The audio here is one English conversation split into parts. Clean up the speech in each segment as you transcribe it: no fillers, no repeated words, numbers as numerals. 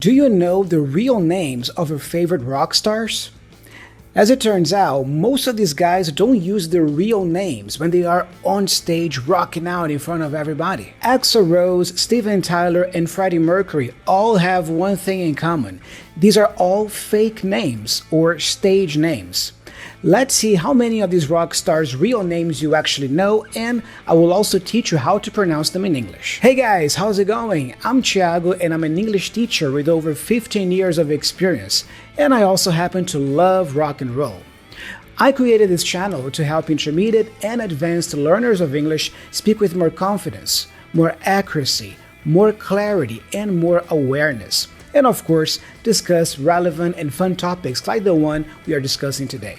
Do you know the real names of your favorite rock stars? As it turns out, most of these guys don't use their real names when they are on stage rocking out in front of everybody. Axl Rose, Steven Tyler, and Freddie Mercury all have one thing in common. These are all fake names or stage names. Let's see how many of these rock stars' real names you actually know, and I will also teach you how to pronounce them in English. Hey guys, how's it going? I'm Thiago and I'm an English teacher with over 15 years of experience, and I also happen to love rock and roll. I created this channel to help intermediate and advanced learners of English speak with more confidence, more accuracy, more clarity, and more awareness, and of course, discuss relevant and fun topics like the one we are discussing today.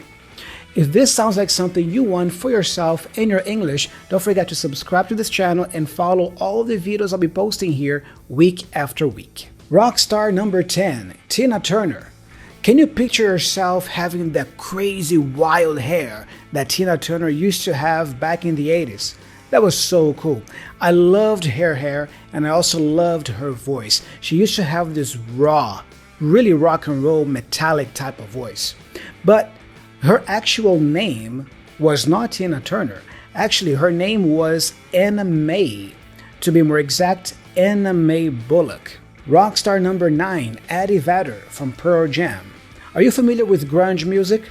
If this sounds like something you want for yourself and your English, don't forget to subscribe to this channel and follow all the videos I'll be posting here week after week. Rock star number 10, Tina Turner. Can you picture yourself having that crazy wild hair that Tina Turner used to have back in the 80s? That was so cool. I loved her hair and I also loved her voice. She used to have this raw, really rock and roll metallic type of voice. But her actual name was not Tina Turner. Actually, her name was Anna Mae. To be more exact, Anna Mae Bullock. Rockstar number 9, Eddie Vedder from Pearl Jam. Are you familiar with grunge music?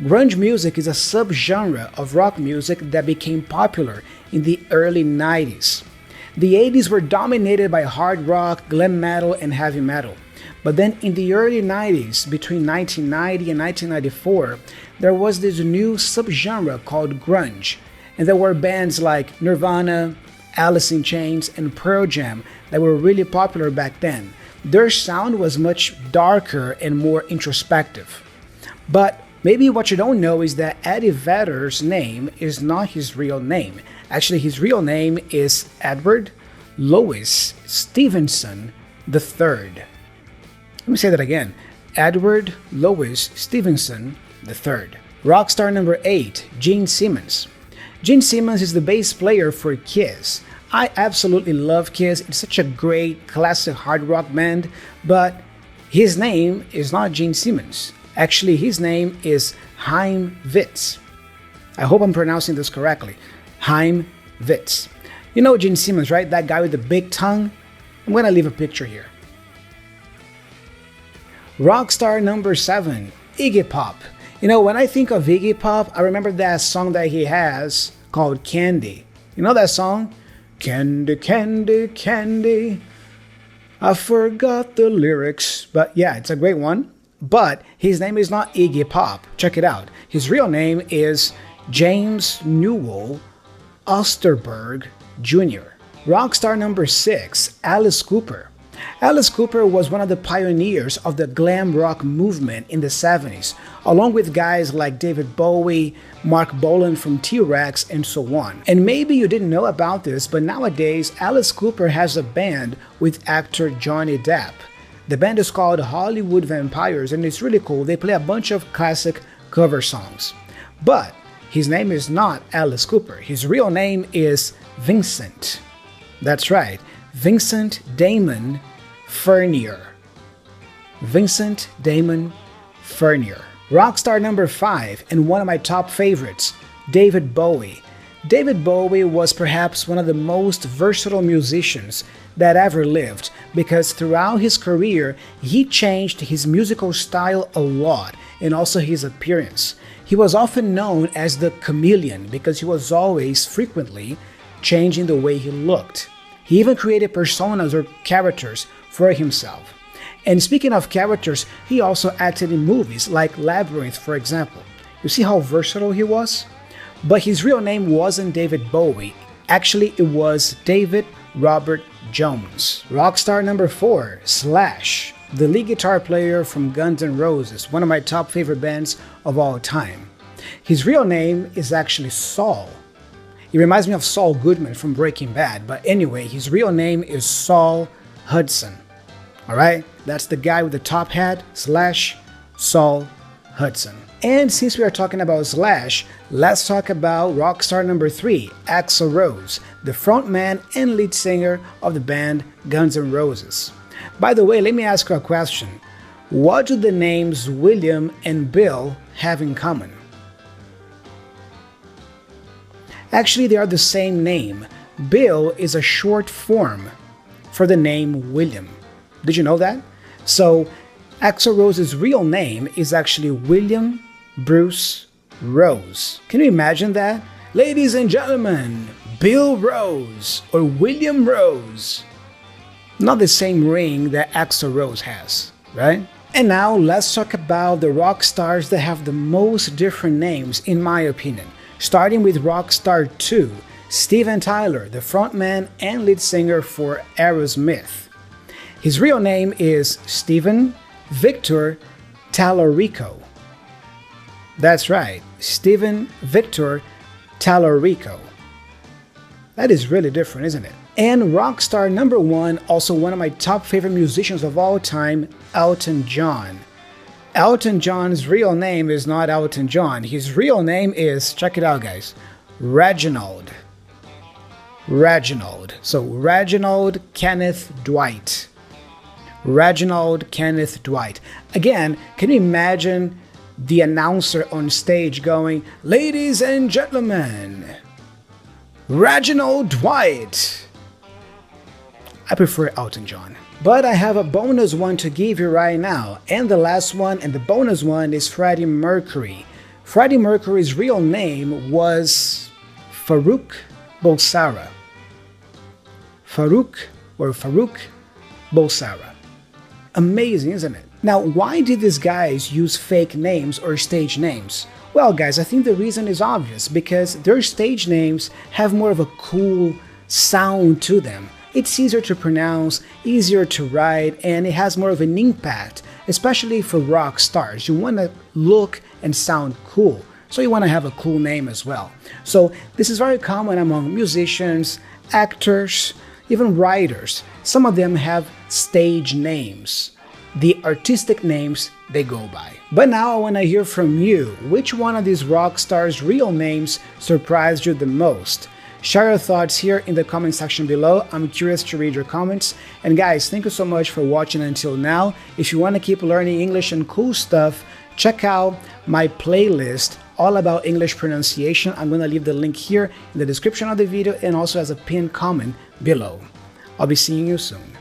Grunge music is a subgenre of rock music that became popular in the early 90s. The 80s were dominated by hard rock, glam metal, and heavy metal. But then in the early 90s, between 1990 and 1994, there was this new subgenre called grunge, and there were bands like Nirvana, Alice in Chains, and Pearl Jam that were really popular back then. Their sound was much darker and more introspective. But maybe what you don't know is that Eddie Vedder's name is not his real name. Actually, his real name is Edward Louis Stevenson III. Let me say that again. Edward Louis Stevenson III. Rockstar number 8, Gene Simmons. Gene Simmons is the bass player for Kiss. I absolutely love Kiss. It's such a great classic hard rock band, but his name is not Gene Simmons. Actually, his name is Chaim Wittz. I hope I'm pronouncing this correctly. Chaim Wittz. You know Gene Simmons, right? That guy with the big tongue? I'm gonna leave a picture here. Rockstar number 7, Iggy Pop. You know, when I think of Iggy Pop, I remember that song that he has called Candy. You know that song? Candy, candy, candy. I forgot the lyrics, but yeah, it's a great one. But his name is not Iggy Pop. Check it out. His real name is James Newell Osterberg Jr. Rockstar number 6, Alice Cooper. Alice Cooper was one of the pioneers of the glam rock movement in the 70s, along with guys like David Bowie, Mark Bolan from T-Rex, and so on. And maybe you didn't know about this, but nowadays Alice Cooper has a band with actor Johnny Depp. The band is called Hollywood Vampires and it's really cool. They play a bunch of classic cover songs. But his name is not Alice Cooper. His real name is Vincent. That's right, Vincent Damon Furnier. Vincent Damon Furnier. Rockstar number 5 and one of my top favorites, David Bowie. David Bowie was perhaps one of the most versatile musicians that ever lived because throughout his career he changed his musical style a lot and also his appearance. He was often known as the chameleon because he was always frequently changing the way he looked. He even created personas or characters for himself. And speaking of characters, he also acted in movies like Labyrinth, for example. You see how versatile he was? But his real name wasn't David Bowie. Actually, it was David Robert Jones. Rockstar number 4, Slash, the lead guitar player from Guns N' Roses, one of my top favorite bands of all time. His real name is actually Saul. He reminds me of Saul Goodman from Breaking Bad, but anyway, his real name is Saul Hudson. Alright, that's the guy with the top hat, Slash, Saul Hudson. And since we are talking about Slash, let's talk about rockstar number 3, Axl Rose, the frontman and lead singer of the band Guns N' Roses. By the way, let me ask you a question. What do the names William and Bill have in common? Actually, they are the same name. Bill is a short form for the name William. Did you know that? So, Axl Rose's real name is actually William Bruce Rose. Can you imagine that? Ladies and gentlemen, Bill Rose or William Rose. Not the same ring that Axl Rose has, right? And now let's talk about the rock stars that have the most different names, in my opinion. Starting with Rockstar 2, Steven Tyler, the frontman and lead singer for Aerosmith. His real name is Steven Victor Tallarico. That's right, Steven Victor Tallarico. That is really different, isn't it? And rockstar number 1, also one of my top favorite musicians of all time, Elton John. Elton John's real name is not Elton John. His real name is, check it out guys, Reginald. Reginald. So Reginald Kenneth Dwight. Reginald Kenneth Dwight. Again, can you imagine the announcer on stage going, "Ladies and gentlemen, Reginald Dwight." I prefer Elton John. But I have a bonus one to give you right now. And the last one, and the bonus one, is Freddie Mercury. Freddie Mercury's real name was Farouk Bulsara. Farouk Bulsara. Amazing, isn't it? Now, why did these guys use fake names or stage names? Well, guys, I think the reason is obvious, because their stage names have more of a cool sound to them. It's easier to pronounce, easier to write, and it has more of an impact, especially for rock stars. You want to look and sound cool, so you want to have a cool name as well. So this is very common among musicians, actors, even writers. Some of them have stage names, the artistic names they go by. But now I want to hear from you. Which one of these rock stars' real names surprised you the most? Share your thoughts here in the comment section below. I'm curious to read your comments. And guys, thank you so much for watching until now. If you want to keep learning English and cool stuff, check out my playlist all about English pronunciation. I'm going to leave the link here in the description of the video and also as a pinned comment below. I'll be seeing you soon.